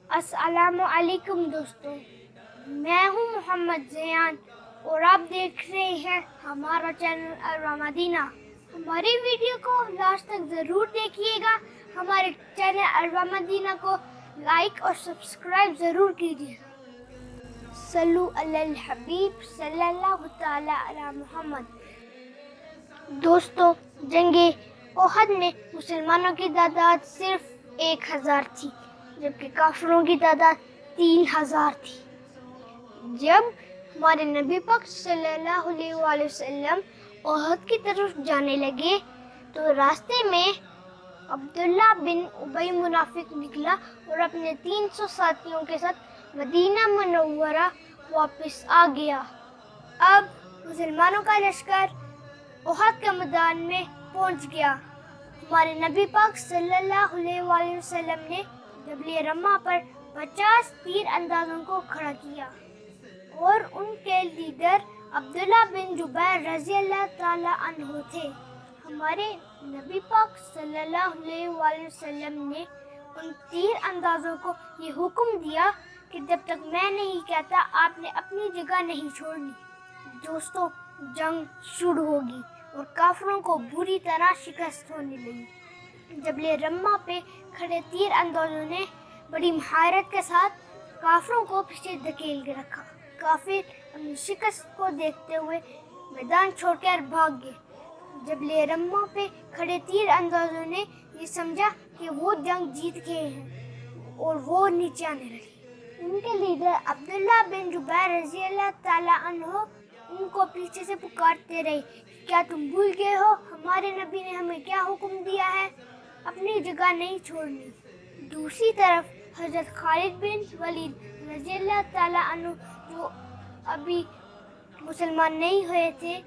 अस्सलामु अलैकुम दोस्तों, मैं हूं मोहम्मद ज़ियान और आप देख रहे हैं हमारा चैनल अरवा-मदीना। हमारी वीडियो को लास्ट तक ज़रूर देखिएगा। हमारे चैनल अरवा-मदीना को लाइक और सब्सक्राइब ज़रूर कीजिएगा। सल्लु अलल हबीब सल्लल्लाहु तआला अला मुहम्मद। दोस्तों, जंगे ओहद में मुसलमानों की तादाद सिर्फ 1000 थी, जबकि काफिरों की तादाद 3000 थी। जब हमारे नबी पाक सल्लल्लाहु अलैहि वसल्लम ओहद की तरफ जाने लगे तो रास्ते में अब्दुल्ला बिन उबई मुनाफिक निकला और अपने 300 साथियों के साथ मदीना मुनव्वरा वापस आ गया। अब मुसलमानों का लश्कर ओहद के मैदान में पहुंच गया। हमारे नबी पाक सल्लल्लाहु अलैहि वसल्लम ने जबल रम्मा पर 50 तीर अंदाजों को खड़ा किया और उनके लीडर अब्दुल्ला बिन जुबैर रज़ी अल्लाह ताला अन्हु थे। हमारे नबी पाक सल्लल्लाहु अलैहि वसल्लम ने उन तीर अंदाजों को ये हुक्म दिया कि जब तक मैं नहीं कहता आपने अपनी जगह नहीं छोड़नी। दोस्तों, जंग शुरू होगी और काफिरों को बुरी तरह शिकस्त होने लगी। जबल रम्मा पे खड़े तीर अंदाजों ने बड़ी महारत के साथ काफिरों को पीछे धकेल के रखा। काफिर अपनी शिकस्त को देखते हुए मैदान छोड़कर भाग गए। जबल रम्मा पे खड़े तीर अंदाजों ने ये समझा कि वो जंग जीत गए हैं और वो नीचे आने लगे। उनके लीडर अब्दुल्ला बिन जुबैर रज़ी अल्लाह ताला अन्हु उनको पीछे से पुकारते रहे, क्या तुम भूल गए हो हमारे नबी ने हमें क्या हुक्म दिया है, अपनी जगह नहीं छोड़नी। दूसरी तरफ हजरत खालिद बिन वलीद रज़ी अल्लाह ताला अन्हु जो अभी मुसलमान नहीं हुए थे,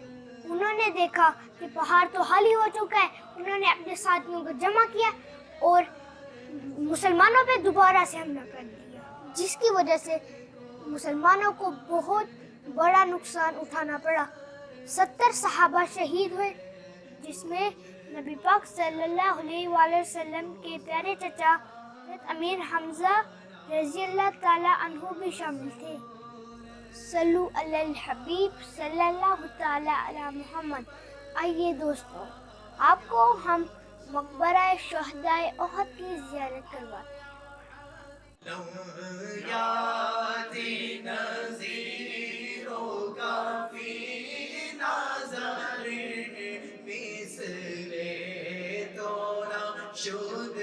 उन्होंने देखा कि पहाड़ तो खाली हो चुका है। उन्होंने अपने साथियों को जमा किया और मुसलमानों पे दोबारा से हमला कर दिया, जिसकी वजह से मुसलमानों को बहुत बड़ा नुकसान उठाना पड़ा। 70 सहाबा शहीद हुए, जिसमें नबी पाक सल्लल्लाहु अलैहि वसल्लम के प्यारे चचा अमीर हमजा रज़ी अल्लाह ताला अन्हु भी शामिल थे। सल्लु अलल हबीब सल्लल्लाहु ताला अला मुहम्मद। आइए दोस्तों, आपको हम मकबरा शुहदाए ओहद की ज़ियारत करवाते हैं। शुद्ध